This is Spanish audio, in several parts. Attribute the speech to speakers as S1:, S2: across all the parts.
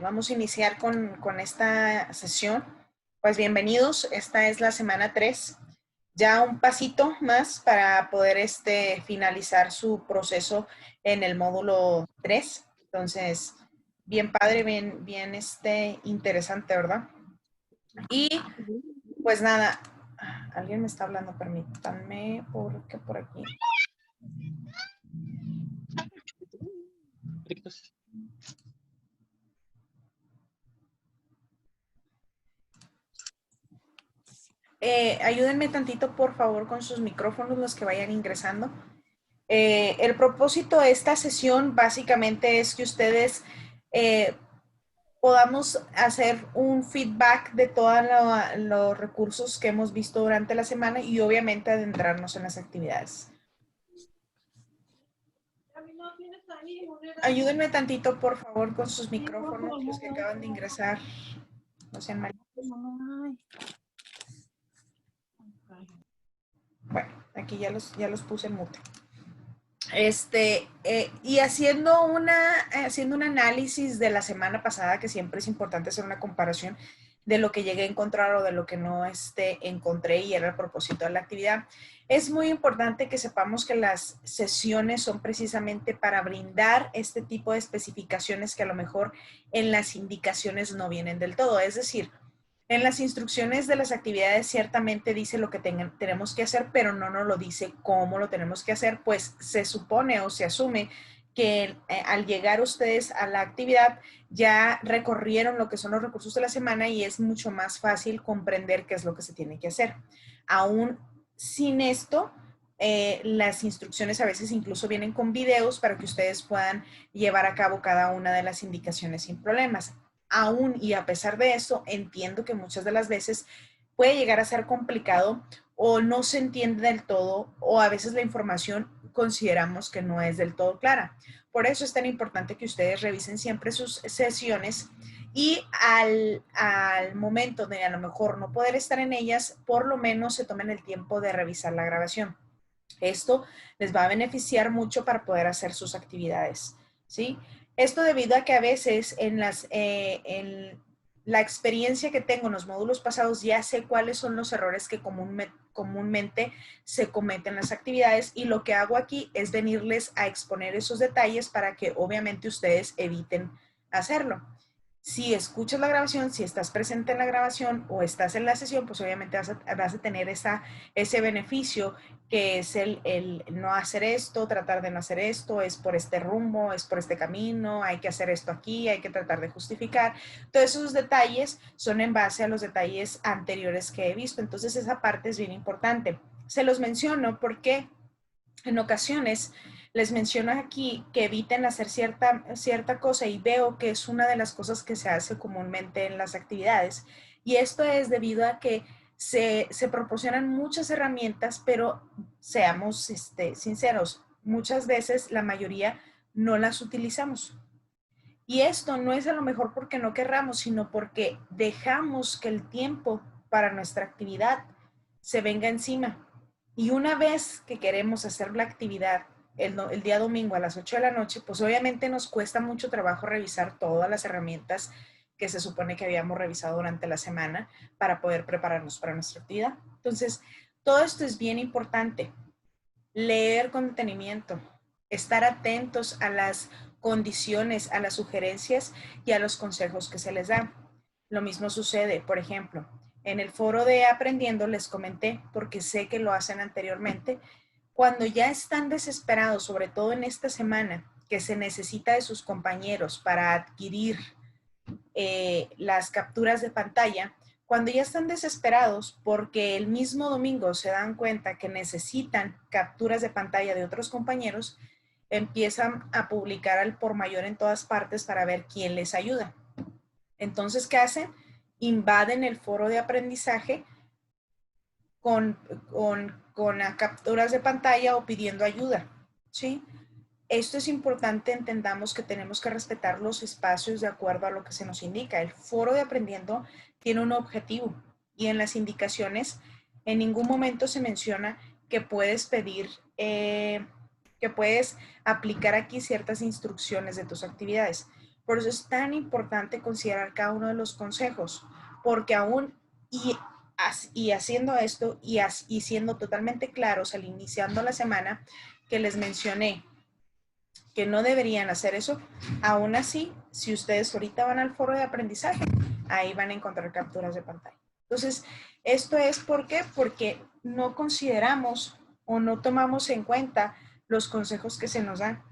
S1: Vamos a iniciar con esta sesión. Pues bienvenidos, esta es la semana 3. Ya un pasito más para poder finalizar su proceso en el módulo 3. Entonces, bien padre, bien interesante, ¿verdad? Y pues nada, alguien me está hablando, permítanme, porque por aquí. Ayúdenme tantito, por favor, con sus micrófonos, los que vayan ingresando. El propósito de esta sesión básicamente es que ustedes podamos hacer un feedback de todos los recursos que hemos visto durante la semana y obviamente adentrarnos en las actividades. Ayúdenme tantito, por favor, con sus micrófonos, los que acaban de ingresar. No sean mal. Bueno, aquí ya los puse en mute. Y haciendo un análisis de la semana pasada, que siempre es importante hacer una comparación de lo que llegué a encontrar o de lo que no encontré y era el propósito de la actividad. Es muy importante que sepamos que las sesiones son precisamente para brindar este tipo de especificaciones que a lo mejor en las indicaciones no vienen del todo. Es decir, en las instrucciones de las actividades ciertamente dice lo que tenemos que hacer, pero no nos lo dice cómo lo tenemos que hacer, pues se supone o se asume que al llegar ustedes a la actividad ya recorrieron lo que son los recursos de la semana y es mucho más fácil comprender qué es lo que se tiene que hacer. Aún sin esto, las instrucciones a veces incluso vienen con videos para que ustedes puedan llevar a cabo cada una de las indicaciones sin problemas. Aún y a pesar de eso, entiendo que muchas de las veces puede llegar a ser complicado o no se entiende del todo o a veces la información consideramos que no es del todo clara. Por eso es tan importante que ustedes revisen siempre sus sesiones y al momento de a lo mejor no poder estar en ellas, por lo menos se tomen el tiempo de revisar la grabación. Esto les va a beneficiar mucho para poder hacer sus actividades, ¿sí? Esto debido a que a veces en la experiencia que tengo en los módulos pasados ya sé cuáles son los errores que comúnmente se cometen en las actividades y lo que hago aquí es venirles a exponer esos detalles para que obviamente ustedes eviten hacerlo. Si escuchas la grabación, si estás presente en la grabación o estás en la sesión, pues obviamente vas a tener ese beneficio que es el no hacer esto, tratar de no hacer esto, es por este rumbo, es por este camino, hay que hacer esto aquí, hay que tratar de justificar. Todos esos detalles son en base a los detalles anteriores que he visto. Entonces esa parte es bien importante. Se los menciono porque en ocasiones les menciono aquí que eviten hacer cierta cosa y veo que es una de las cosas que se hace comúnmente en las actividades. Y esto es debido a que se proporcionan muchas herramientas, pero seamos sinceros, muchas veces la mayoría no las utilizamos. Y esto no es a lo mejor porque no querramos, sino porque dejamos que el tiempo para nuestra actividad se venga encima. Y una vez que queremos hacer la actividad el día domingo a las 8 de la noche, pues obviamente nos cuesta mucho trabajo revisar todas las herramientas que se supone que habíamos revisado durante la semana para poder prepararnos para nuestra actividad. Entonces, todo esto es bien importante. Leer con detenimiento, estar atentos a las condiciones, a las sugerencias y a los consejos que se les dan. Lo mismo sucede, por ejemplo, en el foro de Aprendiendo les comenté, porque sé que lo hacen anteriormente, cuando ya están desesperados, sobre todo en esta semana, que se necesita de sus compañeros para adquirir las capturas de pantalla, cuando ya están desesperados porque el mismo domingo se dan cuenta que necesitan capturas de pantalla de otros compañeros, empiezan a publicar al por mayor en todas partes para ver quién les ayuda. Entonces, ¿qué hacen? Invaden el foro de aprendizaje con capturas de pantalla o pidiendo ayuda, ¿sí? Esto es importante, entendamos que tenemos que respetar los espacios de acuerdo a lo que se nos indica. El foro de Aprendiendo tiene un objetivo y en las indicaciones en ningún momento se menciona que puedes pedir, que puedes aplicar aquí ciertas instrucciones de tus actividades. Por eso es tan importante considerar cada uno de los consejos, porque aún y haciendo esto y siendo totalmente claros al iniciando la semana que les mencioné que no deberían hacer eso, aún así, si ustedes ahorita van al foro de aprendizaje, ahí van a encontrar capturas de pantalla. Entonces, esto es ¿por qué? Porque no consideramos o no tomamos en cuenta los consejos que se nos dan.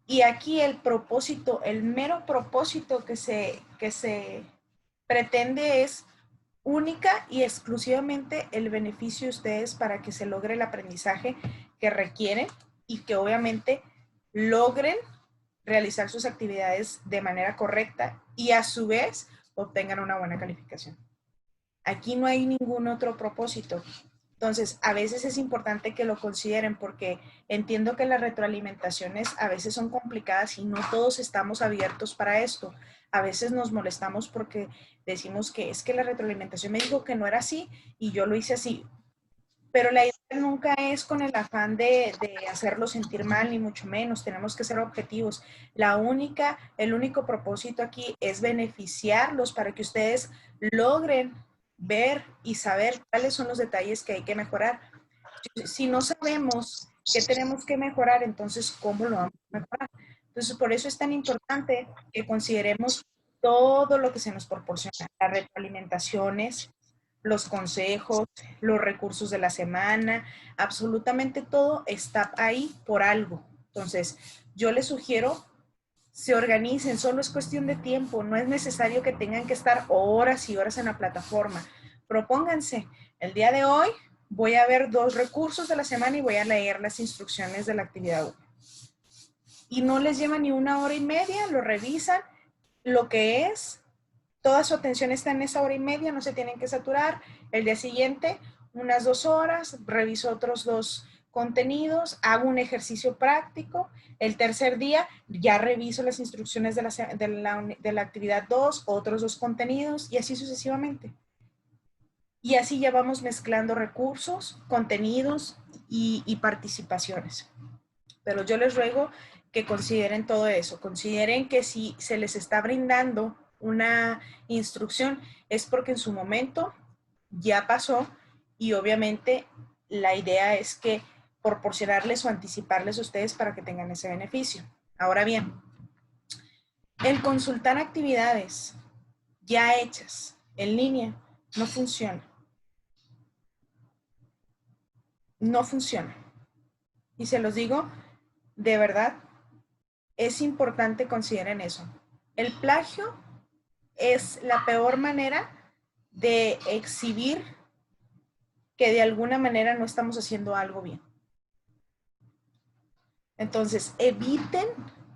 S1: Y aquí el propósito, el mero propósito que se pretende es única y exclusivamente el beneficio de ustedes para que se logre el aprendizaje que requieren y que obviamente logren realizar sus actividades de manera correcta y a su vez obtengan una buena calificación. Aquí no hay ningún otro propósito. Entonces, a veces es importante que lo consideren porque entiendo que las retroalimentaciones a veces son complicadas y no todos estamos abiertos para esto. A veces nos molestamos porque decimos que es que la retroalimentación me dijo que no era así y yo lo hice así. Pero la idea nunca es con el afán de hacerlo sentir mal, ni mucho menos. Tenemos que ser objetivos. El único propósito aquí es beneficiarlos para que ustedes logren ver y saber cuáles son los detalles que hay que mejorar. Si no sabemos qué tenemos que mejorar, entonces, ¿cómo lo vamos a mejorar? Entonces, por eso es tan importante que consideremos todo lo que se nos proporciona, las retroalimentaciones, los consejos, los recursos de la semana, absolutamente todo está ahí por algo. Entonces, yo les sugiero se organicen, solo es cuestión de tiempo, no es necesario que tengan que estar horas y horas en la plataforma. Propónganse, el día de hoy voy a ver 2 recursos de la semana y voy a leer las instrucciones de la actividad 1. Y no les lleva ni 1 hora y media, lo revisan, lo que es, toda su atención está en esa 1 hora y media, no se tienen que saturar. El día siguiente, unas 2 horas, reviso otros 2 contenidos, hago un ejercicio práctico. El tercer día ya reviso las instrucciones de la actividad 2, otros 2 contenidos y así sucesivamente. Y así ya vamos mezclando recursos, contenidos y participaciones. Pero yo les ruego que consideren todo eso, consideren que si se les está brindando una instrucción es porque en su momento ya pasó y obviamente la idea es que proporcionarles o anticiparles a ustedes para que tengan ese beneficio. Ahora bien, el consultar actividades ya hechas en línea no funciona. No funciona. Y se los digo, de verdad, es importante consideren eso. El plagio es la peor manera de exhibir que de alguna manera no estamos haciendo algo bien. Entonces, eviten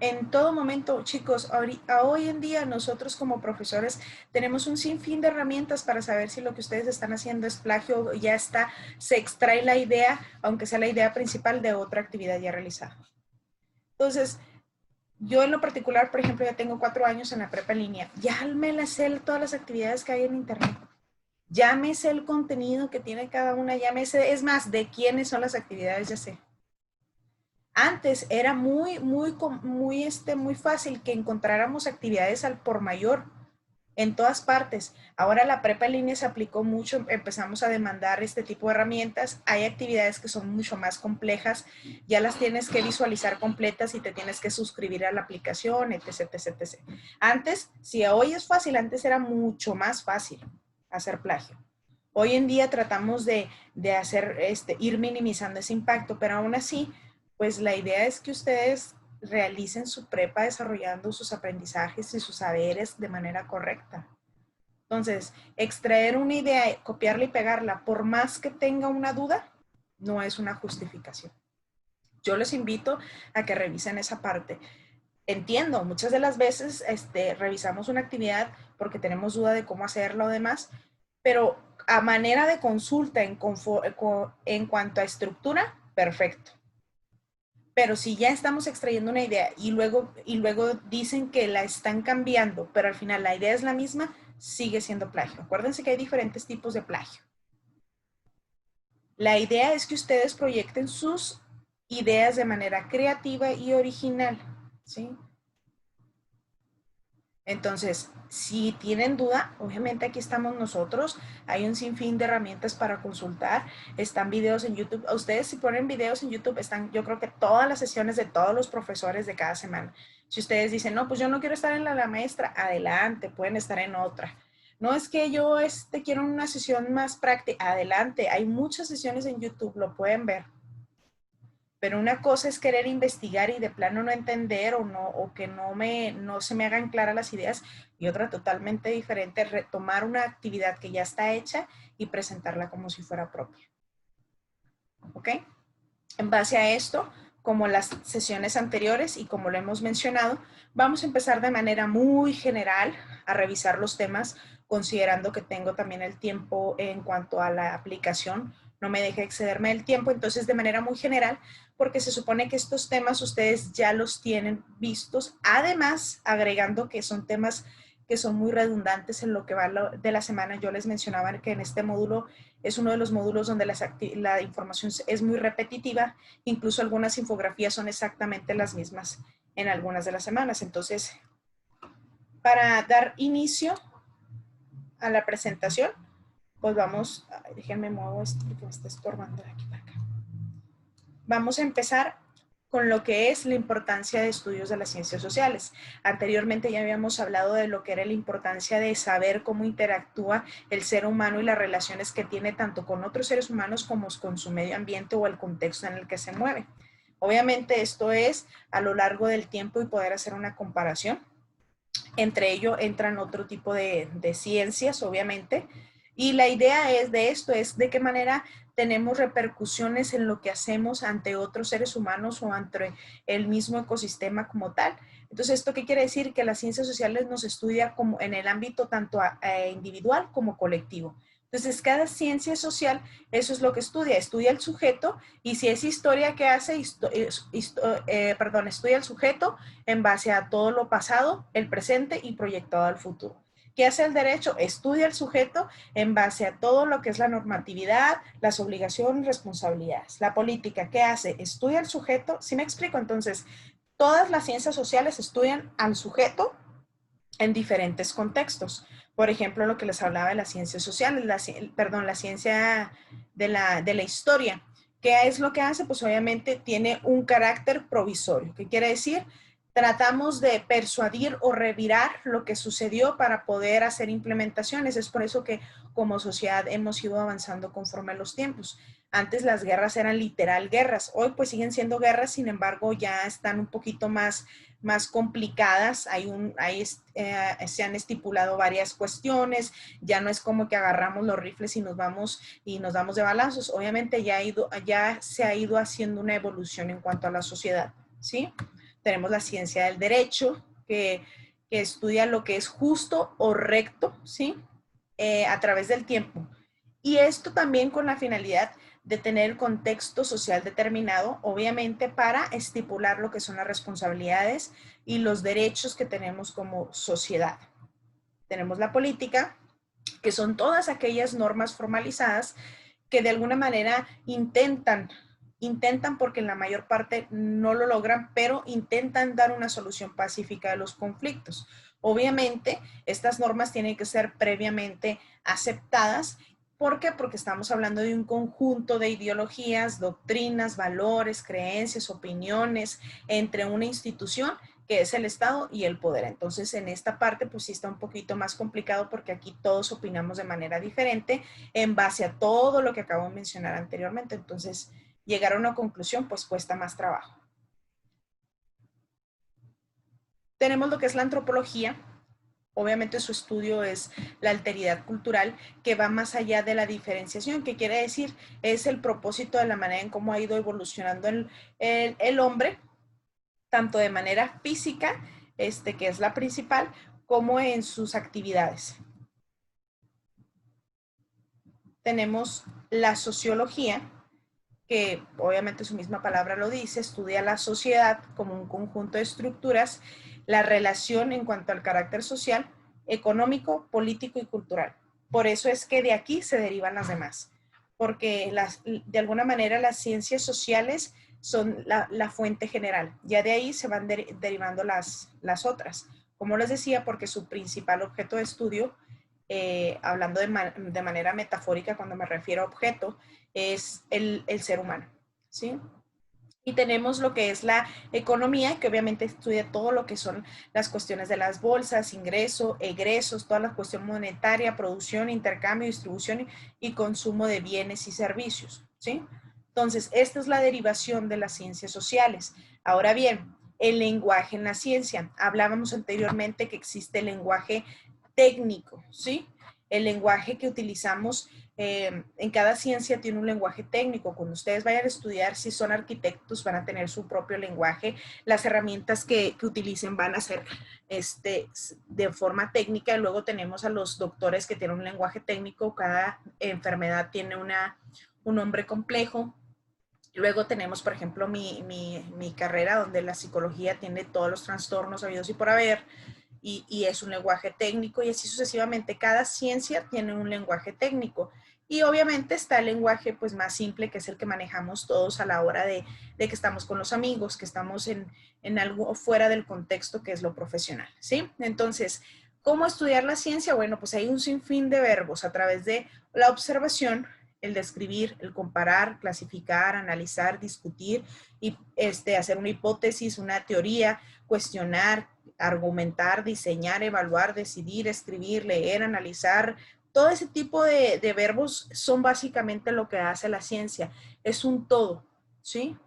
S1: en todo momento, chicos, hoy en día nosotros como profesores tenemos un sinfín de herramientas para saber si lo que ustedes están haciendo es plagio o ya está, se extrae la idea, aunque sea la idea principal de otra actividad ya realizada. Entonces, yo en lo particular, por ejemplo, ya tengo 4 años en la prepa en línea. Ya me las sé todas las actividades que hay en internet. Ya me sé el contenido que tiene cada una. Ya me sé, es más, de quiénes son las actividades, ya sé. Antes era muy fácil que encontráramos actividades al por mayor en todas partes. Ahora la prepa en línea se aplicó mucho, empezamos a demandar este tipo de herramientas. Hay actividades que son mucho más complejas, ya las tienes que visualizar completas y te tienes que suscribir a la aplicación, etc, etc, etc. Antes, si hoy es fácil, antes era mucho más fácil hacer plagio. Hoy en día tratamos de hacer, ir minimizando ese impacto, pero aún así, pues la idea es que ustedes realicen su prepa desarrollando sus aprendizajes y sus saberes de manera correcta. Entonces, extraer una idea, copiarla y pegarla, por más que tenga una duda, no es una justificación. Yo les invito a que revisen esa parte. Entiendo, muchas de las veces revisamos una actividad porque tenemos duda de cómo hacerlo o demás, pero a manera de consulta en cuanto a estructura, perfecto. Pero si ya estamos extrayendo una idea y luego dicen que la están cambiando, pero al final la idea es la misma, sigue siendo plagio. Acuérdense que hay diferentes tipos de plagio. La idea es que ustedes proyecten sus ideas de manera creativa y original, ¿sí? Entonces, si tienen duda, obviamente aquí estamos nosotros. Hay un sinfín de herramientas para consultar. Están videos en YouTube. A ustedes si ponen videos en YouTube, están yo creo que todas las sesiones de todos los profesores de cada semana. Si ustedes dicen, no, pues yo no quiero estar en la maestra, adelante, pueden estar en otra. No es que yo quiero una sesión más práctica, adelante. Hay muchas sesiones en YouTube, lo pueden ver. Pero una cosa es querer investigar y de plano no entender o que no se me hagan claras las ideas, y otra totalmente diferente, retomar una actividad que ya está hecha y presentarla como si fuera propia. ¿Ok? En base a esto, como las sesiones anteriores y como lo hemos mencionado, vamos a empezar de manera muy general a revisar los temas, considerando que tengo también el tiempo en cuanto a la aplicación, no me deje excederme del tiempo, entonces de manera muy general, porque se supone que estos temas ustedes ya los tienen vistos, además agregando que son temas que son muy redundantes en lo que va de la semana. Yo les mencionaba que en este módulo es uno de los módulos donde la información es muy repetitiva, incluso algunas infografías son exactamente las mismas en algunas de las semanas. Entonces, para dar inicio a la presentación, pues vamos, déjenme muevo esto porque me está estorbando de aquí para acá. Vamos a empezar con lo que es la importancia de estudios de las ciencias sociales. Anteriormente ya habíamos hablado de lo que era la importancia de saber cómo interactúa el ser humano y las relaciones que tiene tanto con otros seres humanos como con su medio ambiente o el contexto en el que se mueve. Obviamente esto es a lo largo del tiempo y poder hacer una comparación. Entre ello entran otro tipo de ciencias, obviamente, y la idea es de esto, es de qué manera tenemos repercusiones en lo que hacemos ante otros seres humanos o ante el mismo ecosistema como tal. Entonces, ¿esto qué quiere decir? Que las ciencias sociales nos estudia como en el ámbito tanto individual como colectivo. Entonces, cada ciencia social, eso es lo que estudia el sujeto, y si es historia que hace, estudia el sujeto en base a todo lo pasado, el presente y proyectado al futuro. ¿Qué hace el derecho? Estudia el sujeto en base a todo lo que es la normatividad, las obligaciones y responsabilidades. La política, ¿qué hace? Estudia el sujeto. ¿Sí me explico? Entonces, todas las ciencias sociales estudian al sujeto en diferentes contextos. Por ejemplo, lo que les hablaba de las ciencias sociales, la ciencia de la historia. ¿Qué es lo que hace? Pues obviamente tiene un carácter provisorio. ¿Qué quiere decir? Tratamos de persuadir o revirar lo que sucedió para poder hacer implementaciones. Es por eso que como sociedad hemos ido avanzando conforme a los tiempos. Antes las guerras eran literal guerras. Hoy pues siguen siendo guerras, sin embargo ya están un poquito más complicadas, se han estipulado varias cuestiones, ya no es como que agarramos los rifles y nos damos de balazos. Obviamente ya se ha ido haciendo una evolución en cuanto a la sociedad, ¿sí? Tenemos la ciencia del derecho, que estudia lo que es justo o recto, ¿sí? A través del tiempo. Y esto también con la finalidad de tener el contexto social determinado, obviamente para estipular lo que son las responsabilidades y los derechos que tenemos como sociedad. Tenemos la política, que son todas aquellas normas formalizadas que de alguna manera intentan porque en la mayor parte no lo logran, pero intentan dar una solución pacífica de los conflictos. Obviamente, estas normas tienen que ser previamente aceptadas. ¿Por qué? Porque estamos hablando de un conjunto de ideologías, doctrinas, valores, creencias, opiniones entre una institución que es el Estado y el poder. Entonces, en esta parte, pues sí está un poquito más complicado porque aquí todos opinamos de manera diferente en base a todo lo que acabo de mencionar anteriormente. Entonces, llegar a una conclusión, pues cuesta más trabajo. Tenemos lo que es la antropología. Obviamente su estudio es la alteridad cultural, que va más allá de la diferenciación, que quiere decir es el propósito de la manera en cómo ha ido evolucionando el hombre, tanto de manera física, que es la principal, como en sus actividades. Tenemos la sociología, que obviamente su misma palabra lo dice, estudia la sociedad como un conjunto de estructuras, la relación en cuanto al carácter social, económico, político y cultural. Por eso es que de aquí se derivan las demás, porque de alguna manera las ciencias sociales son la fuente general. Ya de ahí se van derivando las otras. Como les decía, porque su principal objeto de estudio, hablando de manera metafórica cuando me refiero a objeto, es el ser humano, ¿sí? Y tenemos lo que es la economía, que obviamente estudia todo lo que son las cuestiones de las bolsas, ingresos, egresos, toda la cuestión monetaria, producción, intercambio, distribución y consumo de bienes y servicios, ¿sí? Entonces, esta es la derivación de las ciencias sociales. Ahora bien, el lenguaje en la ciencia. Hablábamos anteriormente que existe el lenguaje técnico, ¿sí? El lenguaje que utilizamos en cada ciencia tiene un lenguaje técnico. Cuando ustedes vayan a estudiar, si son arquitectos, van a tener su propio lenguaje. Las herramientas que utilicen van a ser de forma técnica. Y luego tenemos a los doctores que tienen un lenguaje técnico. Cada enfermedad tiene un nombre complejo. Luego tenemos, por ejemplo, mi carrera, donde la psicología tiene todos los trastornos habidos y por haber. Y es un lenguaje técnico y así sucesivamente. Cada ciencia tiene un lenguaje técnico y obviamente está el lenguaje pues más simple, que es el que manejamos todos a la hora de que estamos con los amigos, que estamos en algo fuera del contexto que es lo profesional, ¿sí? Entonces, ¿cómo estudiar la ciencia? Bueno, pues hay un sinfín de verbos a través de la observación, el describir, el comparar, clasificar, analizar, discutir y hacer una hipótesis, una teoría, cuestionar, argumentar, diseñar, evaluar, decidir, escribir, leer, analizar. Todo ese tipo de verbos son básicamente lo que hace la ciencia. Es un todo, ¿sí?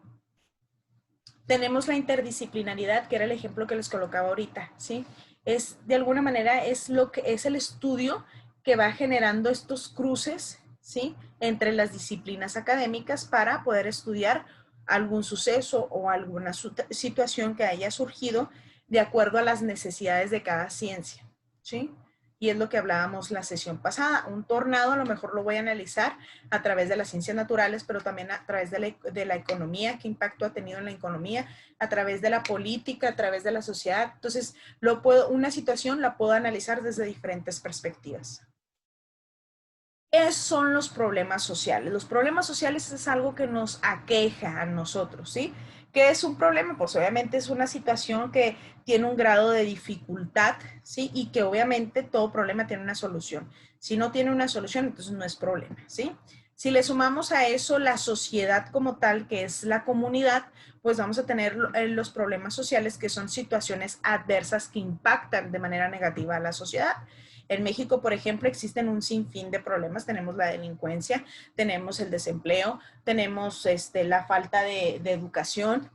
S1: Tenemos la interdisciplinaridad, que era el ejemplo que les colocaba ahorita, ¿sí? Es, de alguna manera, es lo que es el estudio que va generando estos cruces, ¿sí? Entre las disciplinas académicas para poder estudiar algún suceso o alguna situación que haya surgido de acuerdo a las necesidades de cada ciencia, ¿sí? Y es lo que hablábamos la sesión pasada. Un tornado a lo mejor lo voy a analizar a través de las ciencias naturales, pero también a través de la economía, qué impacto ha tenido en la economía, a través de la política, a través de la sociedad. Entonces, una situación la puedo analizar desde diferentes perspectivas. ¿Qué son los problemas sociales? Los problemas sociales es algo que nos aqueja a nosotros, ¿sí? ¿Qué es un problema? Pues obviamente es una situación que tiene un grado de dificultad, ¿sí? Y que obviamente todo problema tiene una solución. Si no tiene una solución, entonces no es problema, ¿sí? Si le sumamos a eso la sociedad como tal, que es la comunidad, pues vamos a tener los problemas sociales, que son situaciones adversas que impactan de manera negativa a la sociedad. En México, por ejemplo, existen un sinfín de problemas. Tenemos la delincuencia, tenemos el desempleo, tenemos la falta de educación.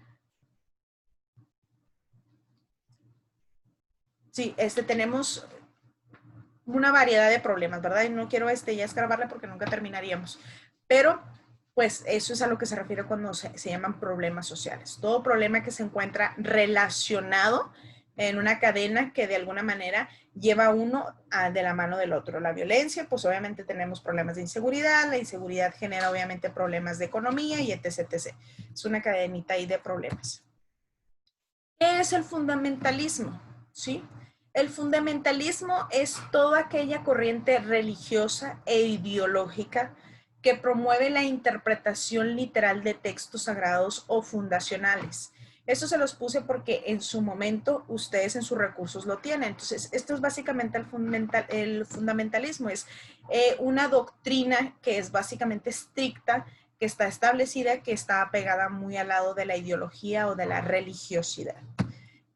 S1: Sí, tenemos una variedad de problemas, ¿verdad? Y no quiero ya escarbarle porque nunca terminaríamos. Pero, pues, eso es a lo que se refiere cuando se llaman problemas sociales. Todo problema que se encuentra relacionado en una cadena que de alguna manera lleva uno de la mano del otro. La violencia, pues obviamente tenemos problemas de inseguridad, la inseguridad genera obviamente problemas de economía y etc, etc. Es una cadenita ahí de problemas. ¿Qué es el fundamentalismo? ¿Sí? El fundamentalismo es toda aquella corriente religiosa e ideológica que promueve la interpretación literal de textos sagrados o fundacionales. Eso se los puse porque en su momento ustedes en sus recursos lo tienen. Entonces, esto es básicamente el fundamentalismo. Es una doctrina que es básicamente estricta, que está establecida, que está pegada muy al lado de la ideología o de la religiosidad.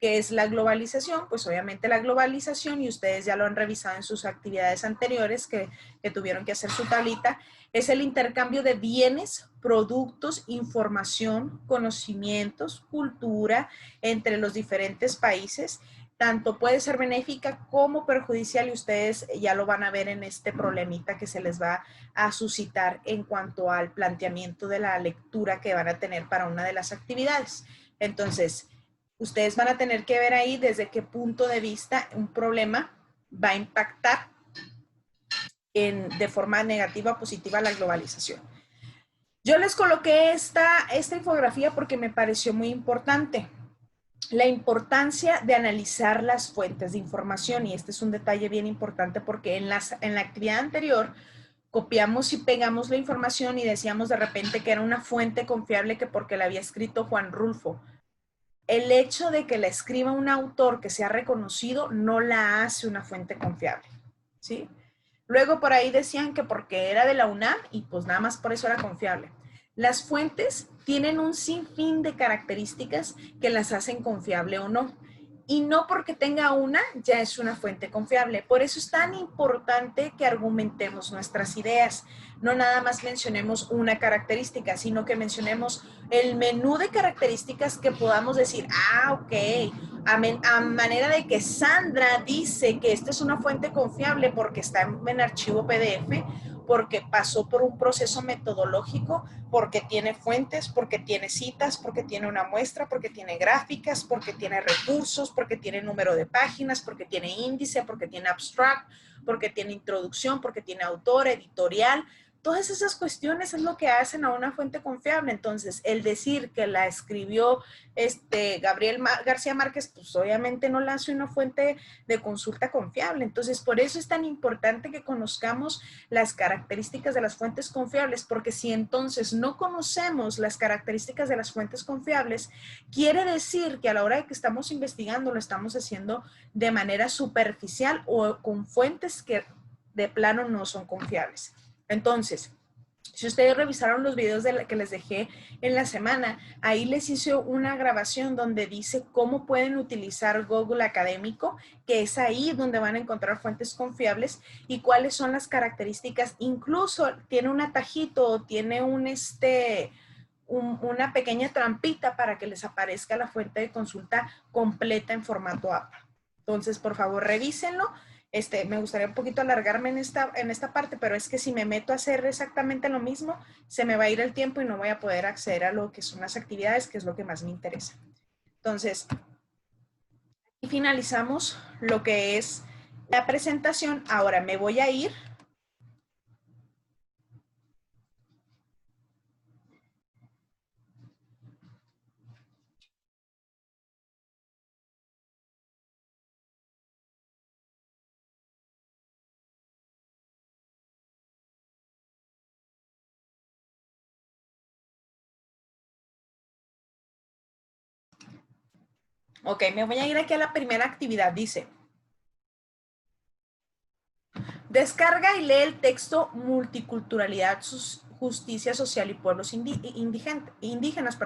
S1: ¿Qué es la globalización? Pues obviamente la globalización, y ustedes ya lo han revisado en sus actividades anteriores que tuvieron que hacer su tablita, es el intercambio de bienes, productos, información, conocimientos, cultura entre los diferentes países. Tanto puede ser benéfica como perjudicial y ustedes ya lo van a ver en este problemita que se les va a suscitar en cuanto al planteamiento de la lectura que van a tener para una de las actividades. Entonces, ustedes van a tener que ver ahí desde qué punto de vista un problema va a impactar de forma negativa o positiva la globalización. Yo les coloqué esta infografía porque me pareció muy importante. La importancia de analizar las fuentes de información, y este es un detalle bien importante porque en la actividad anterior copiamos y pegamos la información y decíamos de repente que era una fuente confiable que porque la había escrito Juan Rulfo. el hecho de que la escriba un autor que sea reconocido no la hace una fuente confiable, ¿sí? Luego por ahí decían que porque era de la UNAM y pues nada más por eso era confiable. Las fuentes tienen un sinfín de características que las hacen confiable o no. Y no porque tenga una ya es una fuente confiable. Por eso es tan importante que argumentemos nuestras ideas. No nada más mencionemos una característica, sino que mencionemos el menú de características que podamos decir, ok, a manera de que Sandra dice que esta es una fuente confiable porque está en archivo PDF, porque pasó por un proceso metodológico, porque tiene fuentes, porque tiene citas, porque tiene una muestra, porque tiene gráficas, porque tiene recursos, porque tiene número de páginas, porque tiene índice, porque tiene abstract, porque tiene introducción, porque tiene autor, editorial. Todas esas cuestiones es lo que hacen a una fuente confiable. Entonces, el decir que la escribió Gabriel García Márquez, pues obviamente no la hace una fuente de consulta confiable. Entonces, por eso es tan importante que conozcamos las características de las fuentes confiables, porque si entonces no conocemos las características de las fuentes confiables, quiere decir que a la hora de que estamos investigando lo estamos haciendo de manera superficial o con fuentes que de plano no son confiables. Entonces, si ustedes revisaron los videos que les dejé en la semana, ahí les hice una grabación donde dice cómo pueden utilizar Google Académico, que es ahí donde van a encontrar fuentes confiables y cuáles son las características. Incluso tiene un atajito, tiene una pequeña trampita para que les aparezca la fuente de consulta completa en formato APA. Entonces, por favor, revísenlo. Me gustaría un poquito alargarme en esta parte, pero es que si me meto a hacer exactamente lo mismo, se me va a ir el tiempo y no voy a poder acceder a lo que son las actividades, que es lo que más me interesa. Entonces, y finalizamos lo que es la presentación. Ahora me voy a ir. Ok, me voy a ir aquí a la primera actividad. Dice, descarga y lee el texto Multiculturalidad, Justicia Social y Pueblos Indígenas.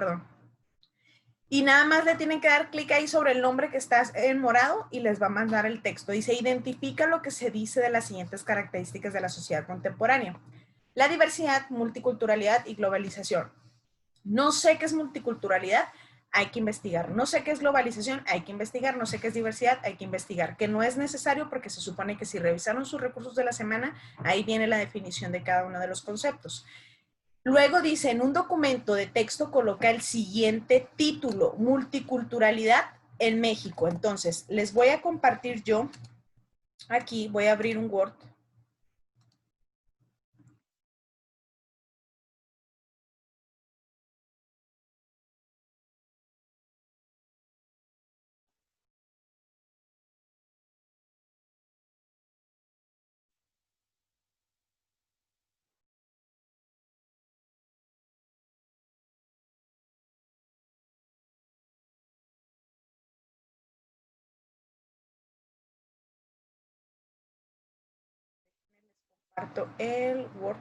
S1: Y nada más le tienen que dar clic ahí sobre el nombre que está en morado y les va a mandar el texto. Dice, identifica lo que se dice de las siguientes características de la sociedad contemporánea. La diversidad, multiculturalidad y globalización. No sé qué es multiculturalidad, hay que investigar. No sé qué es globalización, hay que investigar. No sé qué es diversidad, hay que investigar. Que no es necesario porque se supone que si revisaron sus recursos de la semana, ahí viene la definición de cada uno de los conceptos. Luego dice, en un documento de texto coloca el siguiente título, multiculturalidad en México. Entonces, les voy a compartir yo, aquí voy a abrir un Word. Comparto el Word.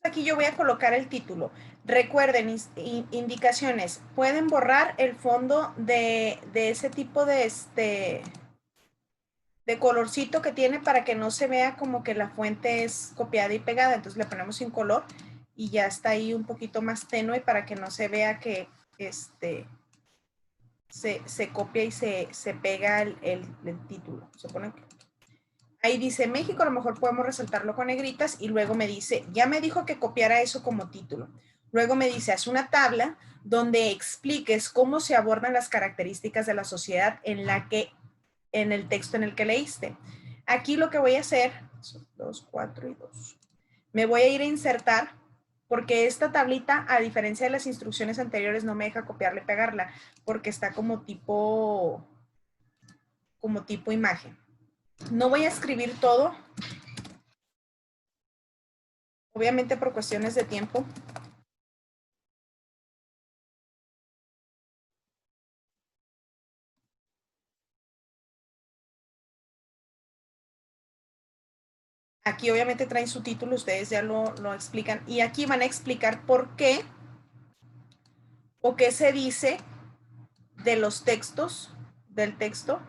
S1: Aquí yo voy a colocar el título. Recuerden, indicaciones. Pueden borrar el fondo de ese tipo de colorcito que tiene para que no se vea como que la fuente es copiada y pegada. Entonces le ponemos sin color y ya está ahí un poquito más tenue para que no se vea que se copia y se pega el título. Se pone aquí. Ahí dice México, a lo mejor podemos resaltarlo con negritas y luego me dice, ya me dijo que copiara eso como título. Luego me dice, haz una tabla donde expliques cómo se abordan las características de la sociedad en el texto en el que leíste. Aquí lo que voy a hacer, 2, 4 y 2. Me voy a ir a insertar porque esta tablita, a diferencia de las instrucciones anteriores, no me deja copiarla y pegarla porque está como tipo imagen. No voy a escribir todo, obviamente por cuestiones de tiempo. Aquí obviamente traen su título, ustedes ya lo explican. Y aquí van a explicar por qué o qué se dice de los textos, del texto,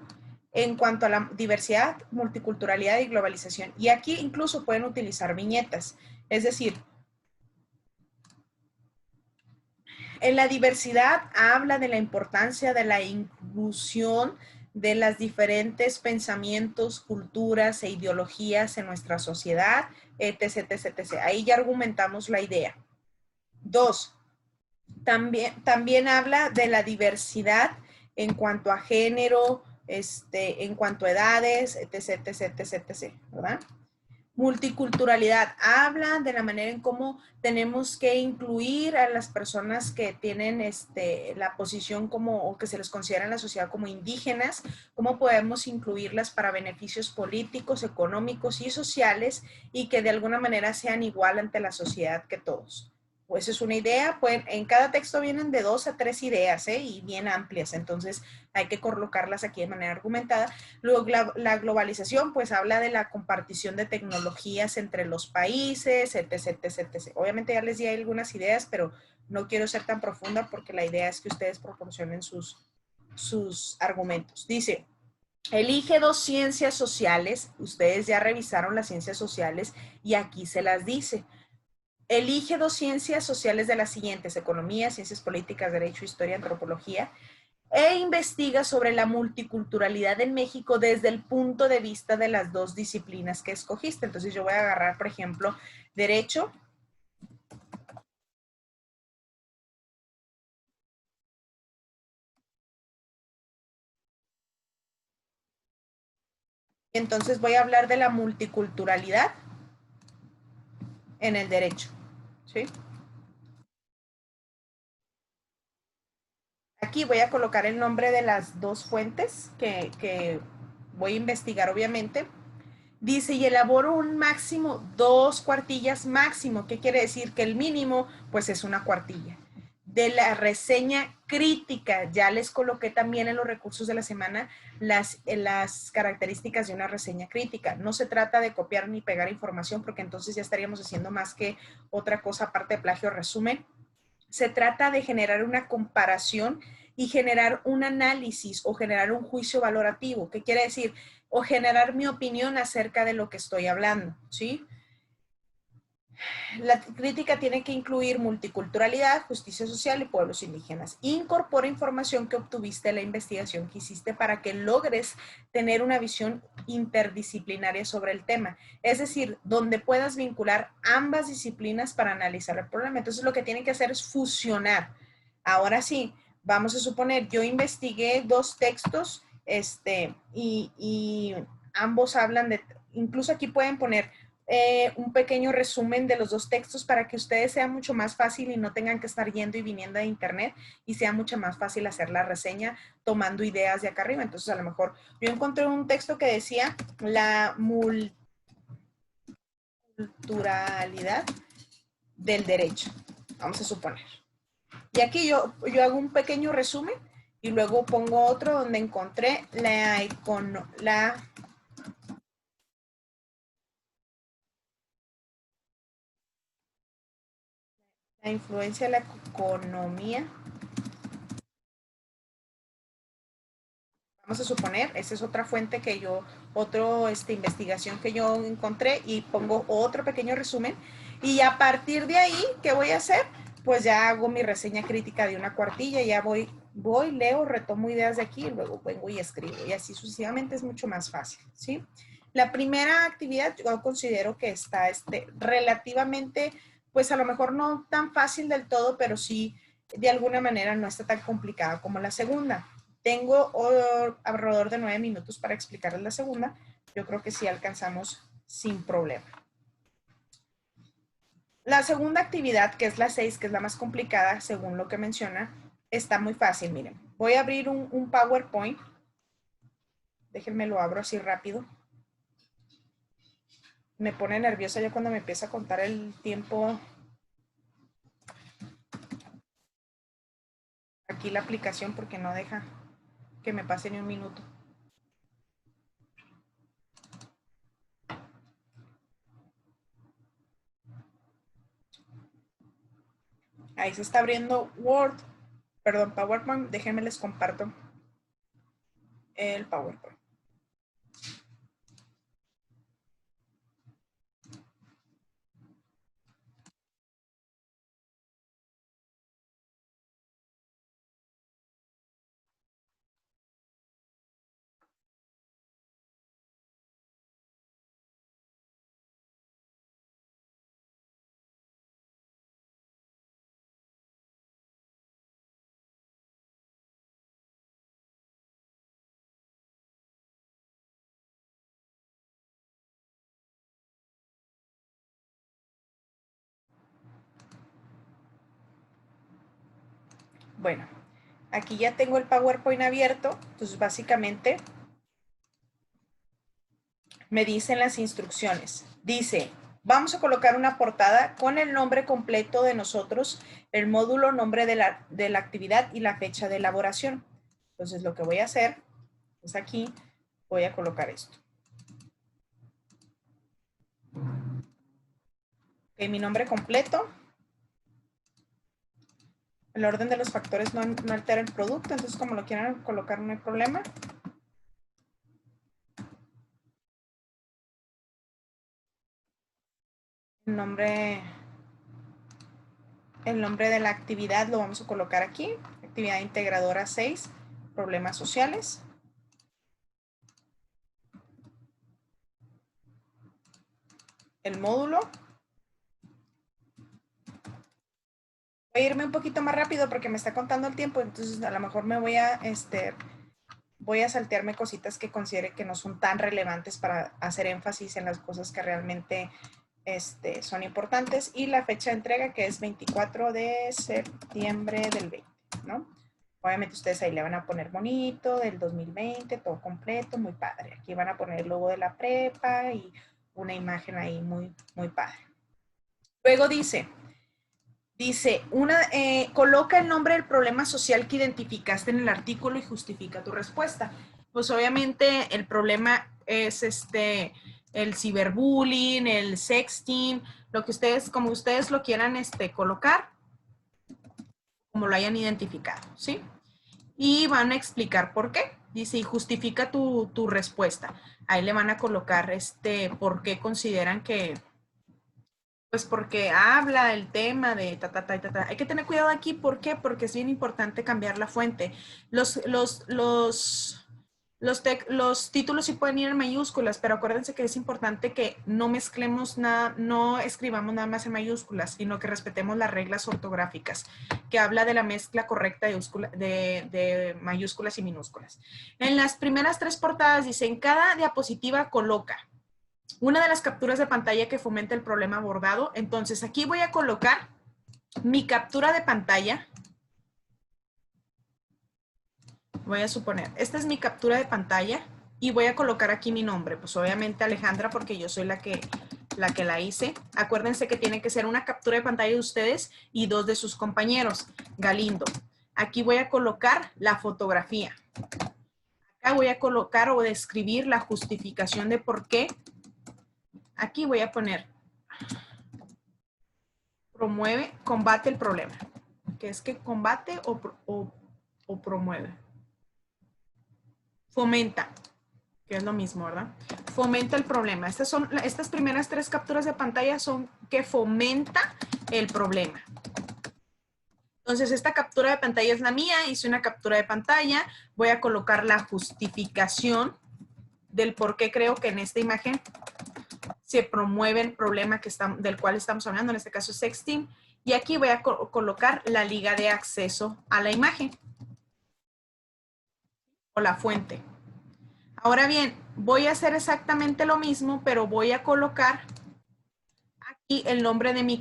S1: en cuanto a la diversidad, multiculturalidad y globalización. Y aquí incluso pueden utilizar viñetas. Es decir, en la diversidad habla de la importancia de la inclusión de las diferentes pensamientos, culturas e ideologías en nuestra sociedad, etc, etc, etc. Ahí ya argumentamos la idea. Dos, también habla de la diversidad en cuanto a género, en cuanto a edades, etc, etc, etc, etc, ¿verdad? Multiculturalidad habla de la manera en cómo tenemos que incluir a las personas que tienen la posición como o que se les considera en la sociedad como indígenas, cómo podemos incluirlas para beneficios políticos, económicos y sociales y que de alguna manera sean igual ante la sociedad que todos. Pues es una idea, pues en cada texto vienen de 2 a 3 ideas, y bien amplias, entonces hay que colocarlas aquí de manera argumentada. Luego la globalización, pues habla de la compartición de tecnologías entre los países, etc, etc, etc. Obviamente ya les di algunas ideas, pero no quiero ser tan profunda porque la idea es que ustedes proporcionen sus argumentos. Dice, elige 2 ciencias sociales, ustedes ya revisaron las ciencias sociales y aquí se las dice. Elige 2 ciencias sociales de las siguientes: economía, ciencias políticas, derecho, historia, antropología, e investiga sobre la multiculturalidad en México desde el punto de vista de las 2 disciplinas que escogiste. Entonces yo voy a agarrar, por ejemplo, derecho. Entonces voy a hablar de la multiculturalidad en el derecho, ¿sí? Aquí voy a colocar el nombre de las 2 fuentes que voy a investigar, obviamente. Dice, y elaboro un máximo 2 cuartillas máximo. ¿Qué quiere decir? Que el mínimo, pues es una cuartilla. De la reseña crítica, ya les coloqué también en los recursos de la semana las características de una reseña crítica. No se trata de copiar ni pegar información, porque entonces ya estaríamos haciendo más que otra cosa aparte de plagio o resumen. Se trata de generar una comparación y generar un análisis o generar un juicio valorativo. ¿Qué quiere decir? O generar mi opinión acerca de lo que estoy hablando, ¿sí? La crítica tiene que incluir multiculturalidad, justicia social y pueblos indígenas. Incorpora información que obtuviste en la investigación que hiciste para que logres tener una visión interdisciplinaria sobre el tema. Es decir, donde puedas vincular ambas disciplinas para analizar el problema. Entonces, lo que tienen que hacer es fusionar. Ahora sí, vamos a suponer, yo investigué 2 textos, y ambos hablan de, incluso aquí pueden poner un pequeño resumen de los 2 textos para que ustedes sea mucho más fácil y no tengan que estar yendo y viniendo de internet y sea mucho más fácil hacer la reseña tomando ideas de acá arriba. Entonces, a lo mejor yo encontré un texto que decía la multiculturalidad del derecho, vamos a suponer. Y aquí yo hago un pequeño resumen y luego pongo otro donde encontré la influencia de la economía. Vamos a suponer, esa es otra fuente que investigación que yo encontré y pongo otro pequeño resumen. Y a partir de ahí, ¿qué voy a hacer? Pues ya hago mi reseña crítica de una cuartilla, ya voy, leo, retomo ideas de aquí y luego vengo y escribo. Y así sucesivamente es mucho más fácil, ¿sí? La primera actividad yo considero que está relativamente, pues a lo mejor no tan fácil del todo, pero sí de alguna manera no está tan complicada como la segunda. Tengo alrededor de 9 minutos para explicarles la segunda. Yo creo que sí alcanzamos sin problema. La segunda actividad, que es la 6, que es la más complicada, según lo que menciona, está muy fácil, miren. Voy a abrir un PowerPoint. Déjenme lo abro así rápido. Me pone nerviosa ya cuando me empieza a contar el tiempo. Aquí la aplicación porque no deja que me pase ni un minuto. Ahí se está abriendo Word, perdón, PowerPoint. Déjenme les comparto el PowerPoint. Bueno, aquí ya tengo el PowerPoint abierto. Entonces, básicamente, me dicen las instrucciones. Dice, vamos a colocar una portada con el nombre completo de nosotros, el módulo, nombre de la actividad y la fecha de elaboración. Entonces, lo que voy a hacer es aquí, voy a colocar esto. Okay, mi nombre completo. El orden de los factores no altera el producto, entonces como lo quieran colocar no hay problema. El nombre de la actividad lo vamos a colocar aquí. Actividad integradora 6, problemas sociales. El módulo. Voy a irme un poquito más rápido porque me está contando el tiempo, entonces a lo mejor me voy a saltearme cositas que considere que no son tan relevantes para hacer énfasis en las cosas que realmente son importantes. Y la fecha de entrega, que es 24 de septiembre del 20, ¿no? Obviamente ustedes ahí le van a poner bonito, del 2020, todo completo, muy padre. Aquí van a poner el logo de la prepa y una imagen ahí muy, muy padre. Luego dice, coloca el nombre del problema social que identificaste en el artículo y justifica tu respuesta. Pues obviamente el problema es el ciberbullying, el sexting, lo que ustedes, como ustedes lo quieran colocar, como lo hayan identificado, ¿sí? Y van a explicar por qué. Dice, y justifica tu respuesta. Ahí le van a colocar por qué consideran que, pues porque habla el tema de ta. Hay que tener cuidado aquí, ¿por qué? Porque es bien importante cambiar la fuente. Los títulos sí pueden ir en mayúsculas, pero acuérdense que es importante que no mezclemos nada, no escribamos nada más en mayúsculas, sino que respetemos las reglas ortográficas, que habla de la mezcla correcta de mayúsculas y minúsculas. En las primeras 3 portadas dice, en cada diapositiva coloca una de las capturas de pantalla que fomenta el problema abordado. Entonces aquí voy a colocar mi captura de pantalla. Voy a suponer, esta es mi captura de pantalla y voy a colocar aquí mi nombre. Pues obviamente Alejandra, porque yo soy la que la hice. Acuérdense que tiene que ser una captura de pantalla de ustedes y 2 de sus compañeros. Galindo. Aquí voy a colocar la fotografía. Acá voy a colocar o describir la justificación de por qué. Aquí voy a poner promueve, combate el problema. ¿Qué es que combate o promueve? Fomenta, que es lo mismo, ¿verdad? Fomenta el problema. Estas primeras 3 capturas de pantalla son que fomenta el problema. Entonces, esta captura de pantalla es la mía. Hice una captura de pantalla. Voy a colocar la justificación del por qué creo que en esta imagen se promueve el problema del cual estamos hablando, en este caso sexting. Y aquí voy a colocar la liga de acceso a la imagen o la fuente. Ahora bien, voy a hacer exactamente lo mismo, pero voy a colocar y el nombre de mi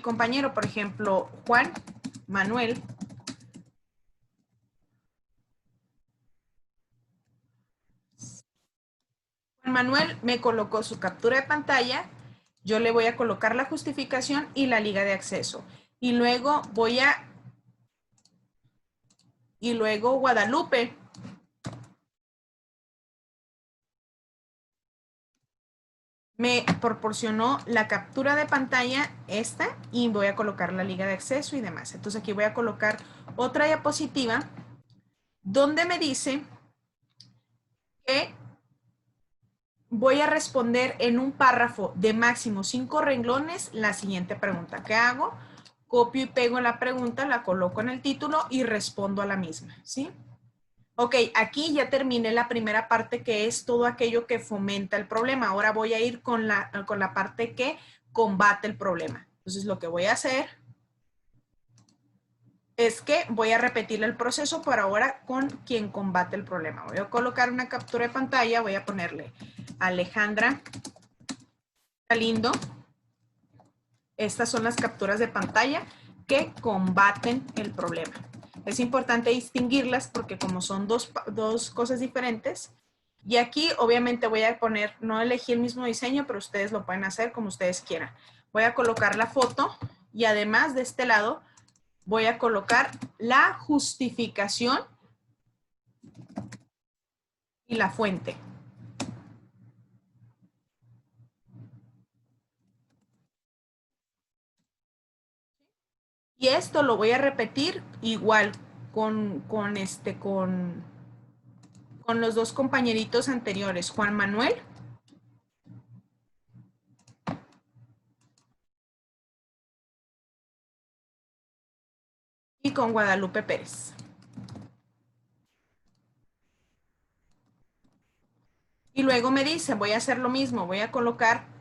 S1: compañero, por ejemplo, Juan Manuel. Juan Manuel me colocó su captura de pantalla, yo le voy a colocar la justificación y la liga de acceso. Y luego Guadalupe me proporcionó la captura de pantalla, esta, y voy a colocar la liga de acceso y demás. Entonces aquí voy a colocar otra diapositiva donde me dice que voy a responder en un párrafo de máximo 5 renglones la siguiente pregunta. ¿Qué hago? Copio y pego la pregunta, la coloco en el título y respondo a la misma, ¿sí? Ok, aquí ya terminé la primera parte, que es todo aquello que fomenta el problema. Ahora voy a ir con la parte que combate el problema. Entonces lo que voy a hacer es que voy a repetir el proceso, por ahora con quien combate el problema. Voy a colocar una captura de pantalla, voy a ponerle Alejandra Galindo. Estas son las capturas de pantalla que combaten el problema. Es importante distinguirlas porque como son dos cosas diferentes, y aquí obviamente voy a poner, no elegí el mismo diseño, pero ustedes lo pueden hacer como ustedes quieran. Voy a colocar la foto y además de este lado voy a colocar la justificación y la fuente. Y esto lo voy a repetir igual con los dos compañeritos anteriores, Juan Manuel y con Guadalupe Pérez. Y luego me dice, voy a hacer lo mismo, voy a colocar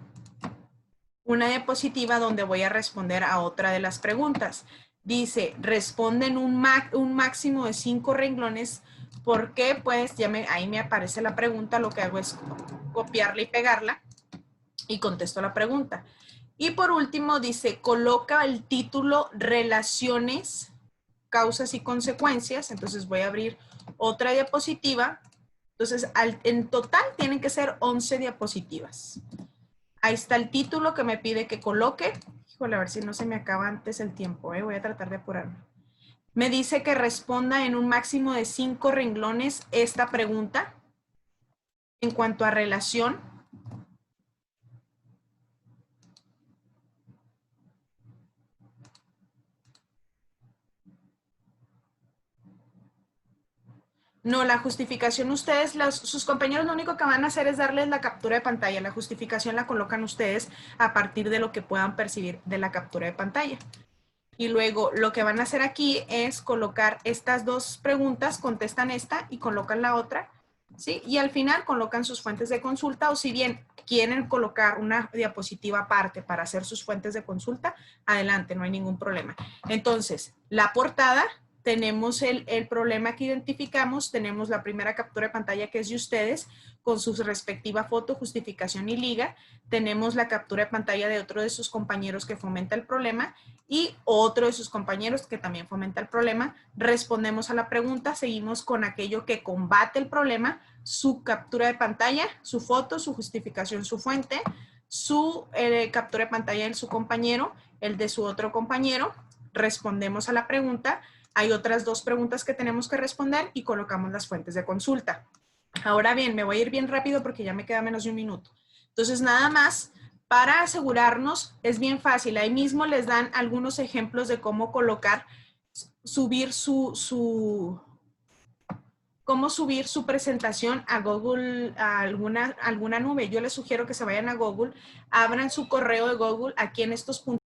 S1: una diapositiva donde voy a responder a otra de las preguntas. Dice, responden un máximo de 5 renglones. ¿Por qué? Pues ahí me aparece la pregunta, lo que hago es copiarla y pegarla y contesto la pregunta. Y por último dice, coloca el título Relaciones, causas y consecuencias. Entonces voy a abrir otra diapositiva. Entonces, en total tienen que ser 11 diapositivas. Ahí está el título que me pide que coloque. Híjole, a ver si no se me acaba antes el tiempo, ¿eh? Voy a tratar de apurarme. Me dice que responda en un máximo de 5 renglones esta pregunta. En cuanto a relación, no, la justificación ustedes, sus compañeros lo único que van a hacer es darles la captura de pantalla. La justificación la colocan ustedes a partir de lo que puedan percibir de la captura de pantalla. Y luego lo que van a hacer aquí es colocar estas dos preguntas, contestan esta y colocan la otra, ¿sí? Y al final colocan sus fuentes de consulta, o si bien quieren colocar una diapositiva aparte para hacer sus fuentes de consulta, adelante, no hay ningún problema. Entonces, la portada, tenemos el problema que identificamos, tenemos la primera captura de pantalla que es de ustedes, con su respectiva foto, justificación y liga, tenemos la captura de pantalla de otro de sus compañeros que fomenta el problema y otro de sus compañeros que también fomenta el problema. Respondemos a la pregunta, seguimos con aquello que combate el problema, su captura de pantalla, su foto, su justificación, su fuente, su captura de pantalla de su compañero, el de su otro compañero, respondemos a la pregunta. Hay otras dos preguntas que tenemos que responder y colocamos las fuentes de consulta. Ahora bien, me voy a ir bien rápido porque ya me queda menos de un minuto. Entonces, nada más, para asegurarnos, es bien fácil. Ahí mismo les dan algunos ejemplos de cómo colocar, subir cómo subir su presentación a Google, a alguna nube. Yo les sugiero que se vayan a Google, abran su correo de Google aquí en estos puntos.